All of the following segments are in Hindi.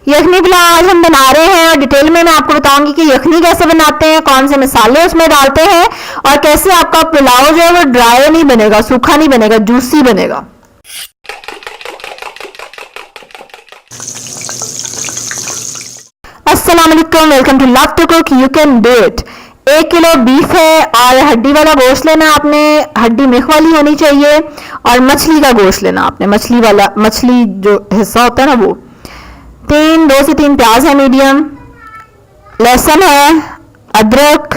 यखनी पुलाव आज हम बना रहे हैं और डिटेल में मैं आपको बताऊंगी कि यखनी कैसे बनाते हैं, कौन से मसाले उसमें डालते हैं और कैसे आपका पुलाव जो है वो ड्राई नहीं बनेगा, सूखा नहीं बनेगा, जूसी बनेगा। अस्सलाम वालेकुम, welcome to love to cook, you can do it. 1 kilo beef है और हड्डी वाला गोश्त लेना आपने, हड्डी मिख वाली होनी चाहिए और मछली का गोश्त लेना आपने, मछली जो हिस्सा होता है ना वो। 2 से 3 प्याज है मीडियम, लहसुन है, अदरक,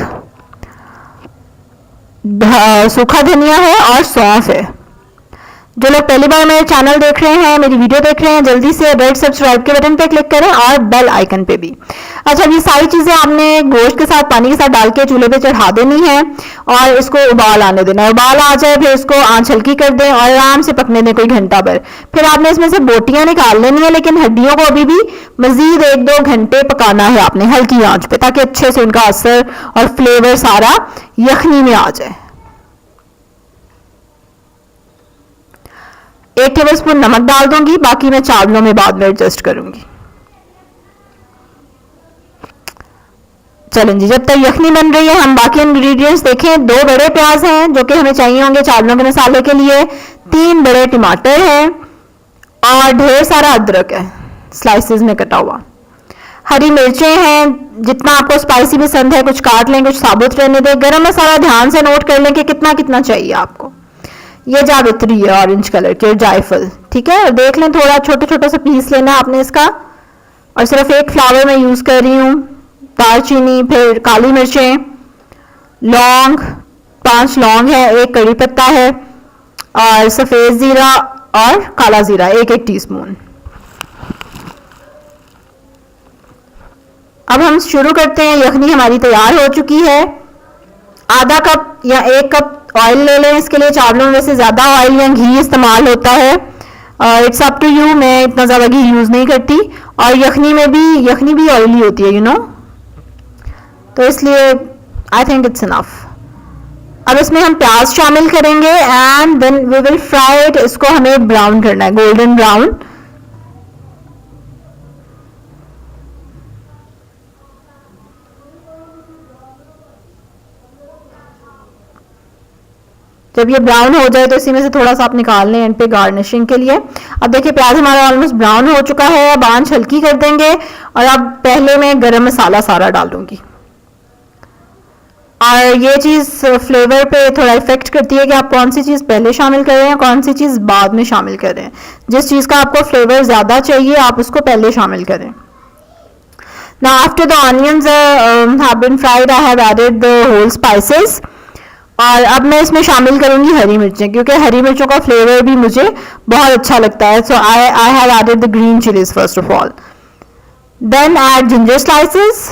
सूखा धनिया है और सौंफ है। जो लोग पहली बार मेरे चैनल देख रहे हैं, मेरी वीडियो देख रहे हैं, जल्दी से रेड सब्सक्राइब के बटन पे क्लिक करें और बेल आइकन पे भी। अच्छा, ये सारी चीजें आपने गोश्त के साथ पानी के साथ डाल के चूल्हे पे चढ़ा देनी है और इसको उबाल आने देना है। उबाल आ जाए फिर इसको आंच हल्की कर दें और आराम से पकने दें कोई घंटा भर। फिर आपने इसमें से बोटियां निकाल लेनी है, लेकिन हड्डियों को अभी भी मजीद 1-2 घंटे पकाना है आपने हल्की आंच पे, ताकि अच्छे से उनका असर और फ्लेवर सारा यखनी में आ जाए। 1 टेबलस्पून नमक डाल दूंगी, बाकी मैं चावलों में बाद में एडजस्ट करूंगी। चलें जी, जब तक यखनी बन रही है हम बाकी इंग्रेडिएंट्स देखें। 2 बड़े प्याज हैं जो कि हमें चाहिए होंगे चावलों के मसाले के लिए, 3 बड़े टमाटर हैं और ढेर सारा अदरक है स्लाइसेस में कटा हुआ। हरी मिर्चें हैं, जितना आपको स्पाइसी पसंद है कुछ काट लें, कुछ साबुत रहने दें। गरम मसाला ध्यान से नोट कर लें कि कितना कितना चाहिए आपको। ये जावित्री है ऑरेंज कलर की, और जायफल, ठीक है। और देख लें, थोड़ा छोटा छोटा सा पीस लेना आपने इसका। और सिर्फ 1 फ्लावर मैं यूज कर रही हूँ। दालचीनी, फिर काली मिर्चें, लौंग, 5 लौंग है, 1 कड़ी पत्ता है और सफेद जीरा और काला जीरा 1-1 टीस्पून। अब हम शुरू करते हैं। यखनी हमारी तैयार हो चुकी है। आधा कप या 1 कप ऑयल ले लें इसके लिए। चावलों में वैसे ज़्यादा ऑयल या घी इस्तेमाल होता है, इट्स अप टू यू, मैं इतना ज़्यादा घी यूज़ नहीं करती। और यखनी भी ऑयली होती है, यू नो, तो इसलिए आई थिंक इट्स इनफ। अब इसमें हम प्याज शामिल करेंगे and then we will fry it. इसको हमें ब्राउन करना है, गोल्डन ब्राउन। जब ये ब्राउन हो जाए तो इसी में से थोड़ा सा आप निकाल लें एंड पे गार्निशिंग के लिए। अब देखिए प्याज हमारा ऑलमोस्ट ब्राउन हो चुका है। अब आंच हल्की कर देंगे और अब पहले मैं गरम मसाला सारा डाल दूंगी। और ये चीज़ फ्लेवर पे थोड़ा इफेक्ट करती है कि आप कौन सी चीज़ पहले शामिल कर रहे हैं, कौन सी चीज़ बाद में शामिल कर रहे हैं। जिस चीज़ का आपको फ्लेवर ज़्यादा चाहिए आप उसको पहले शामिल करें। Now after the onions have been fried, I have added the whole spices। और अब मैं इसमें शामिल करूंगी हरी मिर्चें, क्योंकि हरी मिर्चों का फ्लेवर भी मुझे बहुत अच्छा लगता है। So I have added the green chillies first of all, then add ginger slices,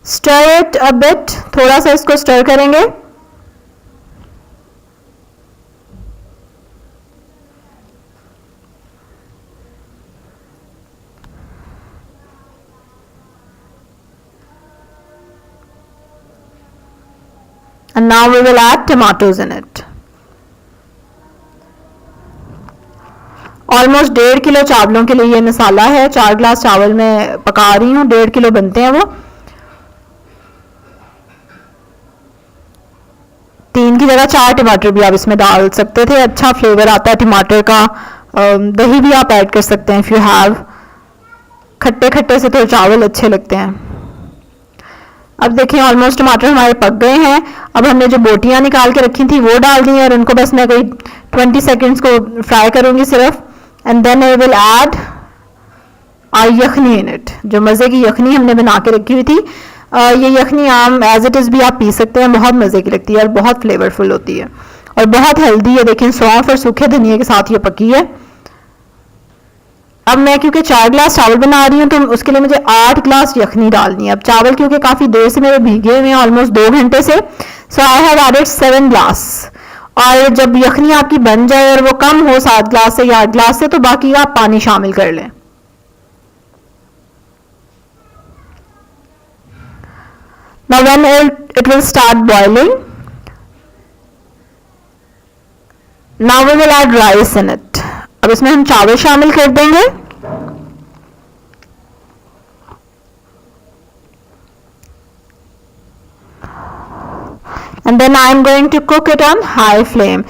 stir it a bit, थोड़ा सा इसको स्टर करेंगे। And now we will add tomatoes in it। Almost 1.5 kilo चावलों के लिए ये मसाला है। 4 ग्लास चावल में पका रही हूँ, 1.5 किलो बनते हैं वो। 3 की जगह 4 टमाटर भी आप इसमें डाल सकते थे, अच्छा फ्लेवर आता है टमाटर का। दही भी आप ऐड कर सकते हैं इफ यू हैव। खट्टे खट्टे से तो चावल अच्छे लगते हैं। अब देखें ऑलमोस्ट टमाटर हमारे पक गए हैं। अब हमने जो बोटियां निकाल के रखी थी वो डाल दी है और उनको बस मैं कोई 20 सेकेंड्स को फ्राई करूंगी सिर्फ। And then I will add our यखनी इन इट। जो मज़े की यखनी हमने बना के रखी हुई थी, ये यखनी आम एज इट इज़ भी आप पी सकते हैं, बहुत मज़े की लगती है और बहुत फ्लेवरफुल होती है और बहुत हेल्दी है। देखें सौंफ और सूखे धनिया के साथ ये पकी है। अब मैं क्योंकि 4 ग्लास चावल बना रही हूँ तो उसके लिए मुझे 8 ग्लास यखनी डालनी है। अब चावल क्योंकि काफ़ी देर से मेरे भीगे हुए हैं, ऑलमोस्ट 2 घंटे से, सो आई हैव एडेड 7 ग्लास। और जब यखनी आपकी बन जाए और वो कम हो 7 ग्लास से या 8 ग्लास से, तो बाकी आप पानी शामिल कर लें। Now when it will start boiling, now we will add rice in it। अब इसमें हम चावल शामिल कर देंगे and then I am going to cook it on high flame.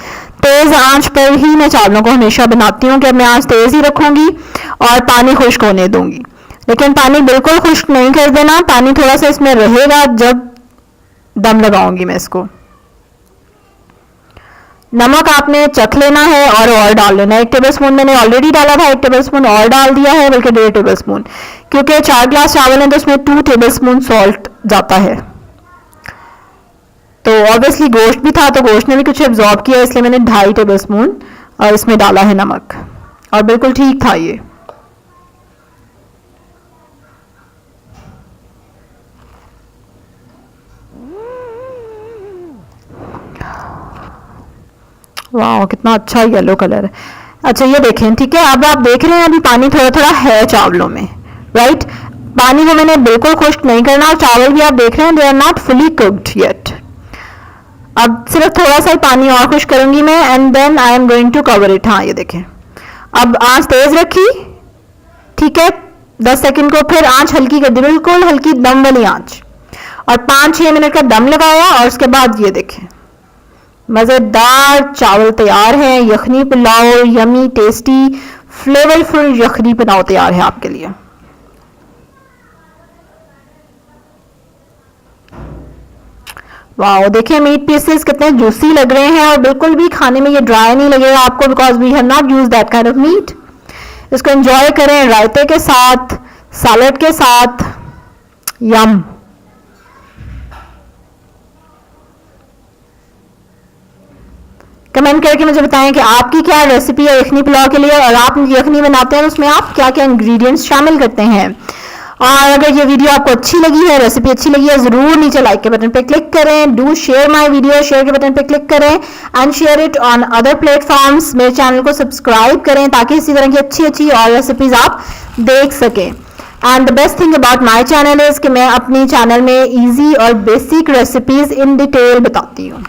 तेज आंच पर ही मैं चावलों को हमेशा बनाती हूँ कि मैं आंच तेज ही रखूंगी और पानी खुश्क होने दूंगी। लेकिन पानी बिल्कुल खुश्क नहीं कर देना, पानी थोड़ा सा इसमें रहेगा जब दम लगाऊंगी मैं इसको। नमक आपने चख लेना है और डाल लेना है। 1 टेबलस्पून मैंने ऑलरेडी डाला था, 1 टेबलस्पून और डाल दिया है, बल्कि 1.5 टेबलस्पून, क्योंकि 4 ग्लास चावल है तो उसमें 2 टेबलस्पून सॉल्ट जाता है। तो ऑब्वियसली गोश्त भी था तो गोश्त ने भी कुछ एब्जॉर्ब किया, इसलिए मैंने 2.5 टेबलस्पून और इसमें डाला है नमक, और बिल्कुल ठीक था ये। वाह कितना अच्छा येलो कलर है। अच्छा ये देखें, ठीक है, अब आप देख रहे हैं अभी पानी थोड़ा थोड़ा है चावलों में, राइट। पानी को मैंने बिल्कुल खुश्क नहीं करना, और चावल भी आप देख रहे हैं they are not fully cooked yet. अब सिर्फ थोड़ा सा ही पानी और खुश्क करूंगी मैं, and then I am going to cover it. हाँ ये देखें, अब आंच तेज रखी, ठीक है, 10 सेकंड को फिर आंच हल्की कर दी, बिल्कुल हल्की दम वाली आंच, और 5-6 मिनट का दम लगाया, और उसके बाद ये देखें मजेदार चावल तैयार है। यखनी पुलाव, यमी टेस्टी फ्लेवरफुल यखनी पुलाव तैयार है आपके लिए। वाह देखिए मीट पीसेस कितने जूसी लग रहे हैं, और बिल्कुल भी खाने में ये ड्राई नहीं लगेगा आपको, because we have not use that kind of meat. इसको एंजॉय करें रायते के साथ, सैलेड के साथ, यम। कमेंट करके मुझे बताएं कि आपकी क्या रेसिपी है यखनी पुलाव के लिए, और आप यखनी बनाते हैं उसमें आप क्या क्या इंग्रेडिएंट्स शामिल करते हैं। और अगर ये वीडियो आपको अच्छी लगी है, रेसिपी अच्छी लगी है, जरूर नीचे लाइक के बटन पे क्लिक करें। Do share my video, share के बटन पे क्लिक करें and share it on other platforms. मेरे चैनल को सब्सक्राइब करें ताकि इसी तरह की अच्छी अच्छी और रेसिपीज आप देख सकें। And the best thing about my channel is कि मैं अपनी चैनल में ईजी और बेसिक रेसिपीज इन डिटेल बताती हूँ।